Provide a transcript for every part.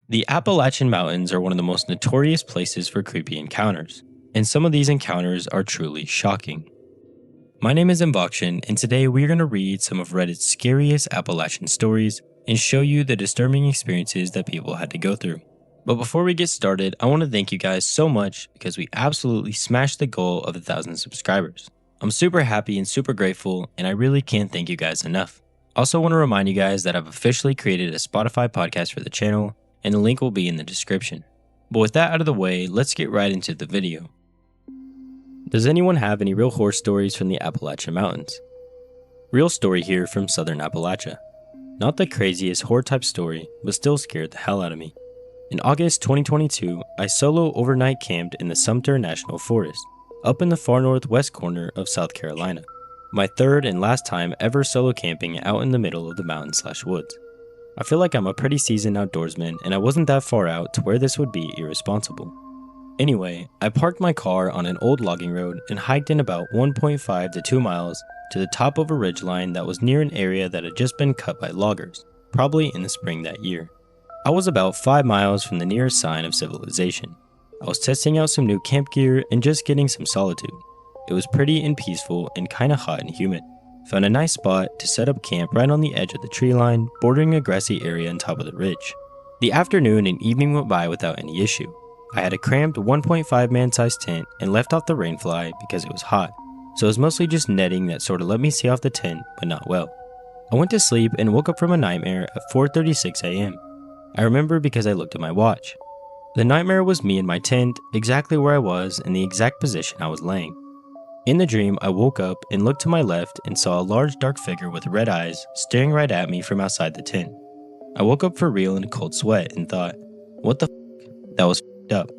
The Appalachian Mountains are one of the most notorious places for creepy encounters, and some of these encounters are truly shocking. My name is Mbokshin, and today we are going to read some of Reddit's scariest Appalachian stories and show you the disturbing experiences that people had to go through. But before we get started, I want to thank you guys so much because we absolutely smashed the goal of 1,000 subscribers. I'm super happy and super grateful, and I really can't thank you guys enough. Also want to remind you guys that I've officially created a Spotify podcast for the channel, and the link will be in the description. But with that out of the way, let's get right into the video. Does anyone have any real horror stories from the Appalachian Mountains? Real story here from Southern Appalachia. Not the craziest horror type story, but still scared the hell out of me. In August 2022, I solo overnight camped in the Sumter National Forest, up in the far northwest corner of South Carolina. My third and last time ever solo camping out in the middle of the mountains/woods. I feel like I'm a pretty seasoned outdoorsman, and I wasn't that far out to where this would be irresponsible. Anyway, I parked my car on an old logging road and hiked in about 1.5 to 2 miles to the top of a ridgeline that was near an area that had just been cut by loggers, probably in the spring that year. I was about 5 miles from the nearest sign of civilization. I was testing out some new camp gear and just getting some solitude. It was pretty and peaceful and kinda hot and humid. Found a nice spot to set up camp right on the edge of the tree line, bordering a grassy area on top of the ridge. The afternoon and evening went by without any issue. I had a cramped 1.5 man sized tent and left off the rainfly because it was hot, so it was mostly just netting that sort of let me see off the tent, but not well. I went to sleep and woke up from a nightmare at 4:36 a.m. I remember because I looked at my watch. The nightmare was me in my tent, exactly where I was in the exact position I was laying. In the dream, I woke up and looked to my left and saw a large dark figure with red eyes staring right at me from outside the tent. I woke up for real in a cold sweat and thought, what the f***? That was f***ed up.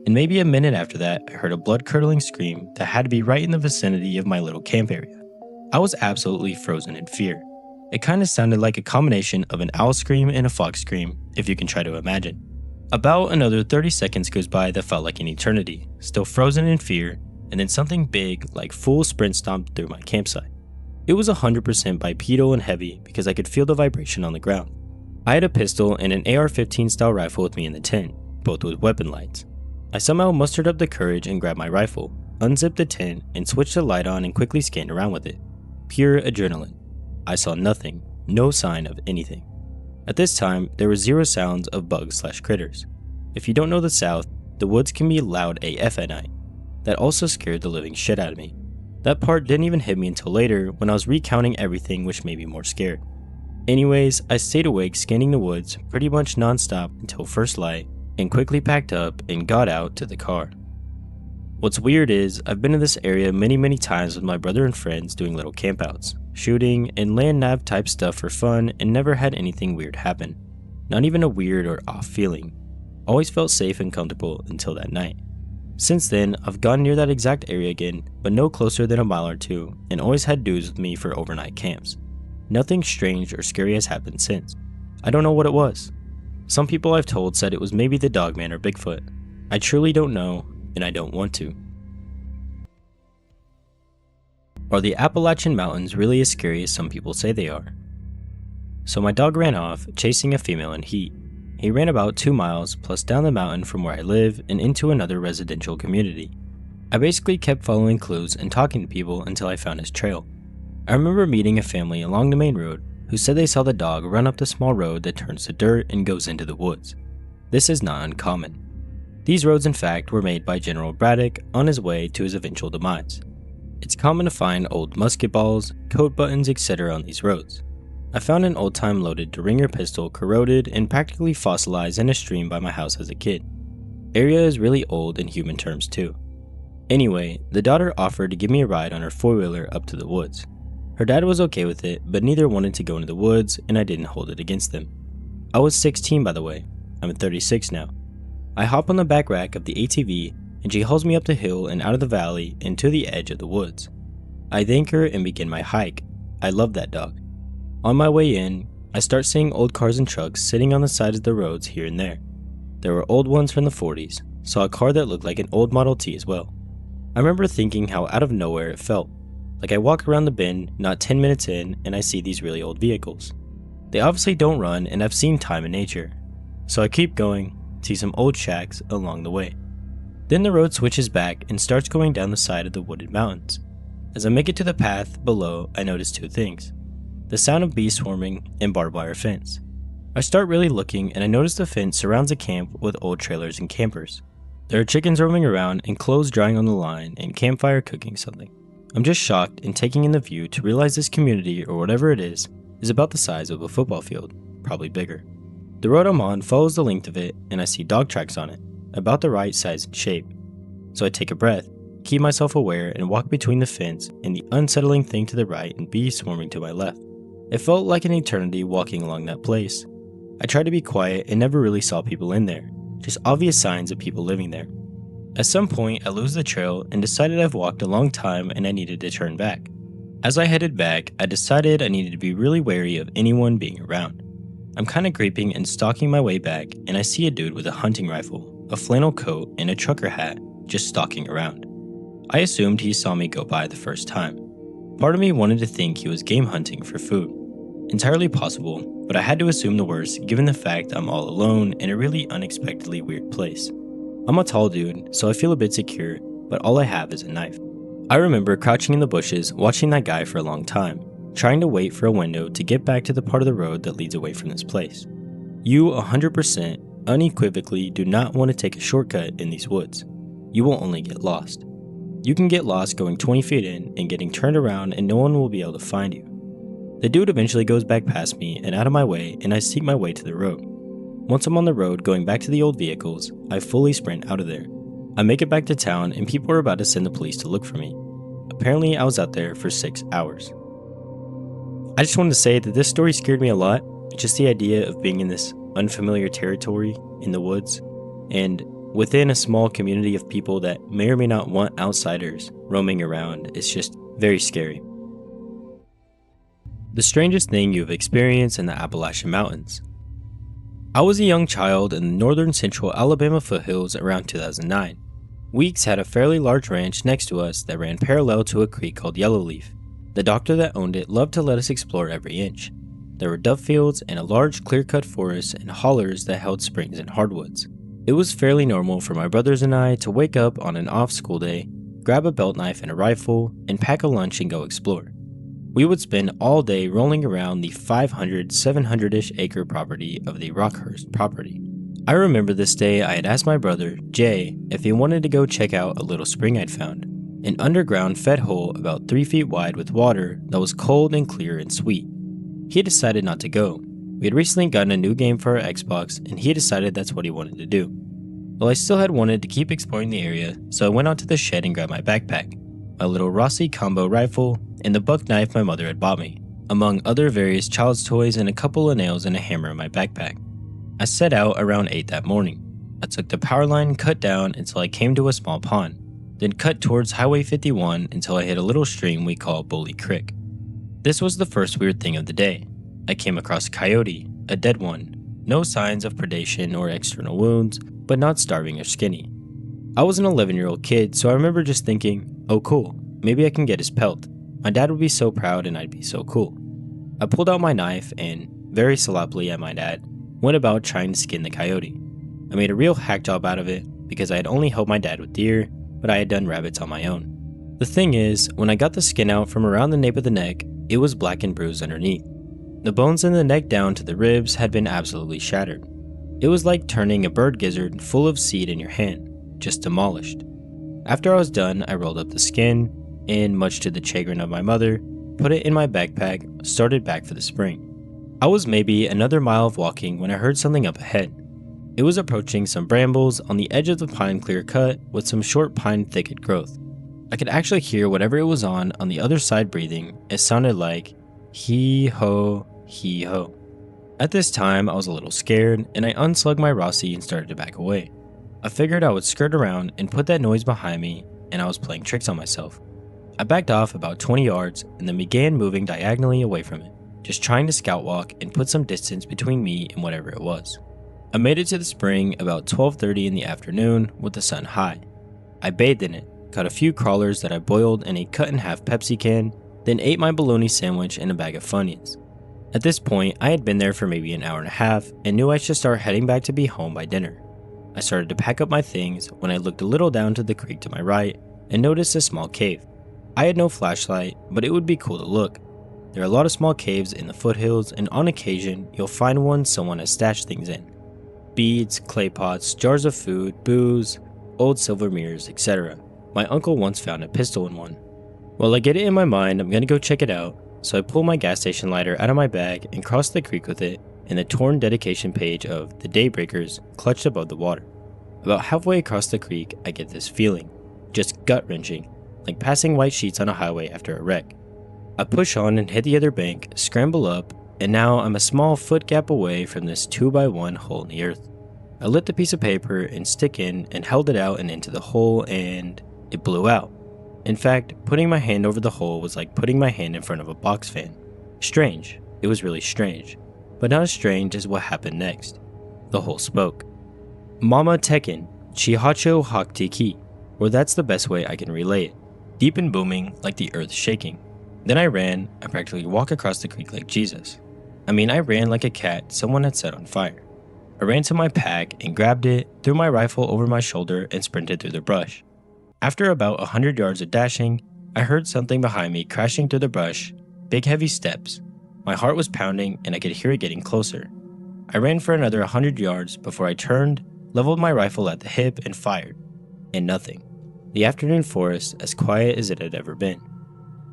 And maybe a minute after that, I heard a blood-curdling scream that had to be right in the vicinity of my little camp area. I was absolutely frozen in fear. It kind of sounded like a combination of an owl scream and a fox scream, if you can try to imagine. About another 30 seconds goes by that felt like an eternity, still frozen in fear, and then something big, like full sprint stomped through my campsite. It was 100% bipedal and heavy because I could feel the vibration on the ground. I had a pistol and an AR-15 style rifle with me in the tent, both with weapon lights. I somehow mustered up the courage and grabbed my rifle, unzipped the tent, and switched the light on and quickly scanned around with it. Pure adrenaline. I saw nothing, no sign of anything. At this time, there were zero sounds of bugs/critters. If you don't know the South, the woods can be loud AF at night. That also scared the living shit out of me. That part didn't even hit me until later when I was recounting everything, which made me more scared. Anyways, I stayed awake scanning the woods pretty much non-stop until first light and quickly packed up and got out to the car. What's weird is I've been in this area many times with my brother and friends doing little campouts, shooting, and land nav type stuff for fun and never had anything weird happen. Not even a weird or off feeling. Always felt safe and comfortable until that night. Since then, I've gone near that exact area again, but no closer than a mile or two, and always had dudes with me for overnight camps. Nothing strange or scary has happened since. I don't know what it was. Some people I've told said it was maybe the Dogman or Bigfoot. I truly don't know, and I don't want to. Are the Appalachian Mountains really as scary as some people say they are? So my dog ran off, chasing a female in heat. He ran about 2 miles plus down the mountain from where I live and into another residential community. I basically kept following clues and talking to people until I found his trail. I remember meeting a family along the main road who said they saw the dog run up the small road that turns to dirt and goes into the woods. This is not uncommon. These roads in fact were made by General Braddock on his way to his eventual demise. It's common to find old musket balls, coat buttons, etc. on these roads. I found an old-time loaded Derringer pistol corroded and practically fossilized in a stream by my house as a kid. Area is really old in human terms too. Anyway, the daughter offered to give me a ride on her four-wheeler up to the woods. Her dad was okay with it, but neither wanted to go into the woods and I didn't hold it against them. I was 16 by the way, I'm 36 now. I hop on the back rack of the ATV and she hauls me up the hill and out of the valley and to the edge of the woods. I thank her and begin my hike. I love that dog. On my way in, I start seeing old cars and trucks sitting on the sides of the roads here and there. There were old ones from the 40s, saw a car that looked like an old Model T as well. I remember thinking how out of nowhere it felt. Like I walk around the bend, not 10 minutes in, and I see these really old vehicles. They obviously don't run and I've seen time in nature. So I keep going, see some old shacks along the way. Then the road switches back and starts going down the side of the wooded mountains. As I make it to the path below, I notice two things: the sound of bees swarming and barbed wire fence. I start really looking and I notice the fence surrounds a camp with old trailers and campers. There are chickens roaming around and clothes drying on the line and campfire cooking something. I'm just shocked and taking in the view to realize this community, or whatever it is about the size of a football field, probably bigger. The road I'm on follows the length of it and I see dog tracks on it, about the right size and shape. So I take a breath, keep myself aware, and walk between the fence and the unsettling thing to the right and bees swarming to my left. It felt like an eternity walking along that place. I tried to be quiet and never really saw people in there, just obvious signs of people living there. At some point, I lose the trail and decided I've walked a long time and I needed to turn back. As I headed back, I decided I needed to be really wary of anyone being around. I'm kinda creeping and stalking my way back, and I see a dude with a hunting rifle, a flannel coat, and a trucker hat just stalking around. I assumed he saw me go by the first time. Part of me wanted to think he was game hunting for food. Entirely possible, but I had to assume the worst given the fact I'm all alone in a really unexpectedly weird place. I'm a tall dude, so I feel a bit secure, but all I have is a knife. I remember crouching in the bushes watching that guy for a long time, trying to wait for a window to get back to the part of the road that leads away from this place. You 100% unequivocally do not want to take a shortcut in these woods. You will only get lost. You can get lost going 20 feet in and getting turned around and no one will be able to find you. The dude eventually goes back past me and out of my way, and I seek my way to the road. Once I'm on the road going back to the old vehicles, I fully sprint out of there. I make it back to town and people are about to send the police to look for me. Apparently I was out there for 6 hours. I just wanted to say that this story scared me a lot, just the idea of being in this unfamiliar territory in the woods, and within a small community of people that may or may not want outsiders roaming around is just very scary. The strangest thing you've experienced in the Appalachian Mountains. I was a young child in the northern central Alabama foothills around 2009. Weeks had a fairly large ranch next to us that ran parallel to a creek called Yellowleaf. The doctor that owned it loved to let us explore every inch. There were dove fields and a large clear-cut forest and hollers that held springs and hardwoods. It was fairly normal for my brothers and I to wake up on an off-school day, grab a belt knife and a rifle, and pack a lunch and go explore. We would spend all day rolling around the 700-ish acre property of the Rockhurst property. I remember this day I had asked my brother, Jay, if he wanted to go check out a little spring I'd found. An underground fed hole about 3 feet wide with water that was cold and clear and sweet. He decided not to go. We had recently gotten a new game for our Xbox and he decided that's what he wanted to do. Well, I still had wanted to keep exploring the area, so I went out to the shed and grabbed my backpack, my little Rossi combo rifle, and the buck knife my mother had bought me, among other various child's toys and a couple of nails and a hammer in my backpack. I set out around 8 that morning. I took the power line cut down until I came to a small pond, then cut towards Highway 51 until I hit a little stream we call Bully Creek. This was the first weird thing of the day. I came across a coyote, a dead one, no signs of predation or external wounds, but not starving or skinny. I was an 11-year-old kid, so I remember just thinking, oh cool, maybe I can get his pelt. My dad would be so proud and I'd be so cool. I pulled out my knife and, very sloppily I might add, went about trying to skin the coyote. I made a real hack job out of it because I had only helped my dad with deer, but I had done rabbits on my own. The thing is, when I got the skin out from around the nape of the neck, it was black and bruised underneath. The bones in the neck down to the ribs had been absolutely shattered. It was like turning a bird gizzard full of seed in your hand, just demolished. After I was done, I rolled up the skin, and much to the chagrin of my mother, put it in my backpack, started back for the spring. I was maybe another mile of walking when I heard something up ahead. It was approaching some brambles on the edge of the pine clear cut with some short pine thicket growth. I could actually hear whatever it was on the other side breathing. It sounded like hee-ho, hee-ho. At this time, I was a little scared, and I unslugged my Rossi and started to back away. I figured I would skirt around and put that noise behind me, and I was playing tricks on myself. I backed off about 20 yards and then began moving diagonally away from it, just trying to scout walk and put some distance between me and whatever it was. I made it to the spring about 12:30 in the afternoon with the sun high. I bathed in it, caught a few crawlers that I boiled in a cut-in-half Pepsi can, then ate my bologna sandwich and a bag of Funyuns. At this point, I had been there for maybe an hour and a half and knew I should start heading back to be home by dinner. I started to pack up my things when I looked a little down to the creek to my right and noticed a small cave. I had no flashlight, but it would be cool to look. There are a lot of small caves in the foothills, and on occasion, you'll find one someone has stashed things in. Beads, clay pots, jars of food, booze, old silver mirrors, etc. My uncle once found a pistol in one. Well, I get it in my mind I'm gonna go check it out, so I pull my gas station lighter out of my bag and cross the creek with it, and the torn dedication page of The Daybreakers clutched above the water. About halfway across the creek, I get this feeling, just gut-wrenching, like passing white sheets on a highway after a wreck. I push on and hit the other bank, scramble up, and now I'm a small foot gap away from this 2x1 hole in the earth. I lit the piece of paper and stick in and held it out and into the hole, and it blew out. In fact, putting my hand over the hole was like putting my hand in front of a box fan. Strange. It was really strange. But not as strange as what happened next. The hole spoke. Mama Tekken, Chihacho Haktiki, or that's the best way I can relay it. Deep and booming, like the earth shaking. Then I ran. I practically walked across the creek like Jesus. I ran like a cat someone had set on fire. I ran to my pack and grabbed it, threw my rifle over my shoulder, and sprinted through the brush. After about 100 yards of dashing, I heard something behind me crashing through the brush, big heavy steps. My heart was pounding and I could hear it getting closer. I ran for another 100 yards before I turned, leveled my rifle at the hip, and fired. And nothing. The afternoon forest as quiet as it had ever been.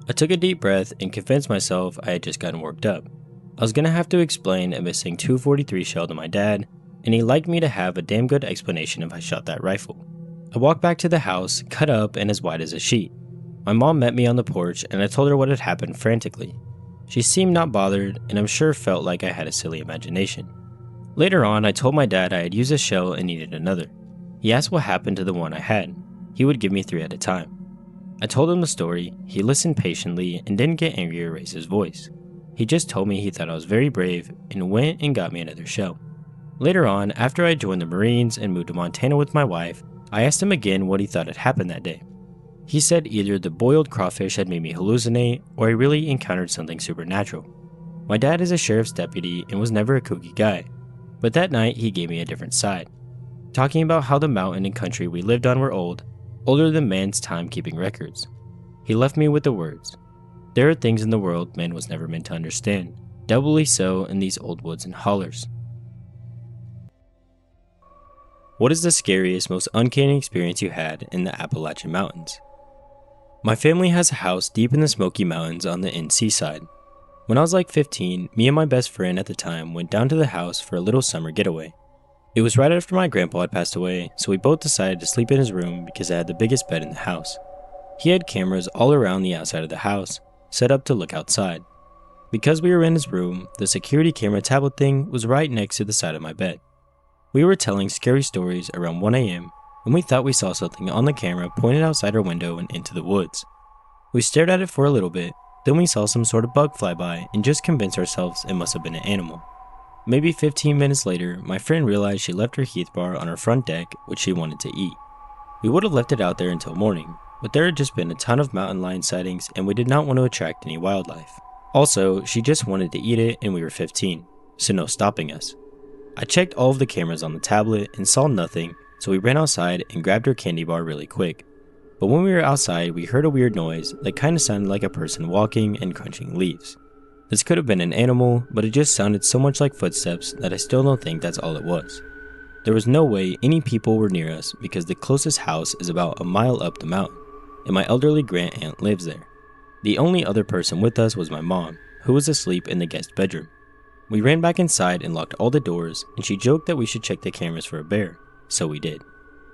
I took a deep breath and convinced myself I had just gotten worked up. I was gonna have to explain a missing .243 shell to my dad, and he liked me to have a damn good explanation if I shot that rifle. I walked back to the house, cut up and as wide as a sheet. My mom met me on the porch and I told her what had happened frantically. She seemed not bothered, and I'm sure felt like I had a silly imagination. Later on, I told my dad I had used a shell and needed another. He asked what happened to the one I had. He would give me 3 at a time. I told him the story. He listened patiently and didn't get angry or raise his voice. He just told me he thought I was very brave and went and got me another shell. Later on, after I joined the Marines and moved to Montana with my wife, I asked him again what he thought had happened that day. He said either the boiled crawfish had made me hallucinate or I really encountered something supernatural. My dad is a sheriff's deputy and was never a kooky guy, but that night he gave me a different side, talking about how the mountain and country we lived on were old, older than man's time keeping records. He left me with the words, "There are things in the world man was never meant to understand, doubly so in these old woods and hollers." What is the scariest, most uncanny experience you had in the Appalachian Mountains? My family has a house deep in the Smoky Mountains on the NC side. When I was like 15, me and my best friend at the time went down to the house for a little summer getaway. It was right after my grandpa had passed away, so we both decided to sleep in his room because it had the biggest bed in the house. He had cameras all around the outside of the house, set up to look outside. Because we were in his room, the security camera tablet thing was right next to the side of my bed. We were telling scary stories around 1 a.m. when we thought we saw something on the camera pointed outside our window and into the woods. We stared at it for a little bit, then we saw some sort of bug fly by and just convinced ourselves it must have been an animal. Maybe 15 minutes later, my friend realized she left her Heath bar on our front deck, which she wanted to eat. We would have left it out there until morning, but there had just been a ton of mountain lion sightings and we did not want to attract any wildlife. Also, she just wanted to eat it and we were 15, so no stopping us. I checked all of the cameras on the tablet and saw nothing, so we ran outside and grabbed her candy bar really quick. But when we were outside, we heard a weird noise that kind of sounded like a person walking and crunching leaves. This could have been an animal, but it just sounded so much like footsteps that I still don't think that's all it was. There was no way any people were near us because the closest house is about a mile up the mountain, and my elderly grand-aunt lives there. The only other person with us was my mom, who was asleep in the guest bedroom. We ran back inside and locked all the doors, and she joked that we should check the cameras for a bear, so we did.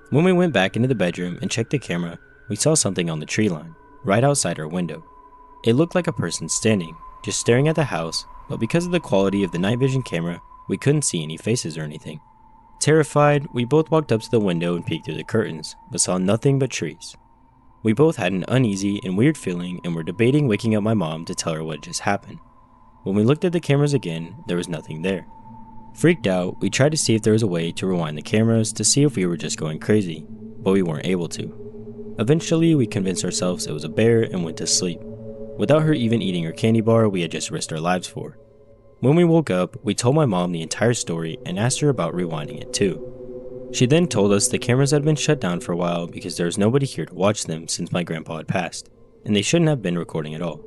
When we went back into the bedroom and checked the camera, we saw something on the tree line, right outside our window. It looked like a person standing, just staring at the house, but because of the quality of the night vision camera, we couldn't see any faces or anything. Terrified, we both walked up to the window and peeked through the curtains, but saw nothing but trees. We both had an uneasy and weird feeling and were debating waking up my mom to tell her what just happened. When we looked at the cameras again, there was nothing there. Freaked out, we tried to see if there was a way to rewind the cameras to see if we were just going crazy, but we weren't able to. Eventually, we convinced ourselves it was a bear and went to sleep, without her even eating her candy bar we had just risked our lives for. When we woke up, we told my mom the entire story and asked her about rewinding it too. She then told us the cameras had been shut down for a while because there was nobody here to watch them since my grandpa had passed, and they shouldn't have been recording at all.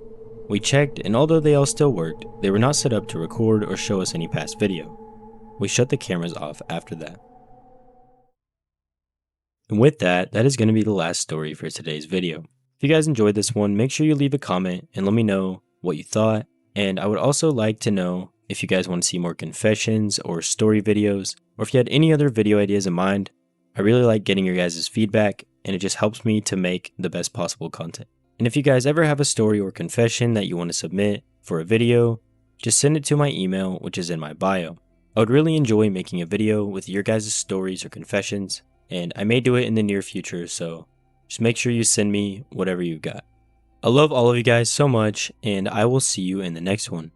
We checked, and although they all still worked, they were not set up to record or show us any past video. We shut the cameras off after that. And with that, that is going to be the last story for today's video. If you guys enjoyed this one, make sure you leave a comment and let me know what you thought. And I would also like to know if you guys want to see more confessions or story videos, or if you had any other video ideas in mind. I really like getting your guys' feedback, and it just helps me to make the best possible content. And if you guys ever have a story or confession that you want to submit for a video, just send it to my email, which is in my bio. I would really enjoy making a video with your guys' stories or confessions, and I may do it in the near future, so just make sure you send me whatever you got. I love all of you guys so much, and I will see you in the next one.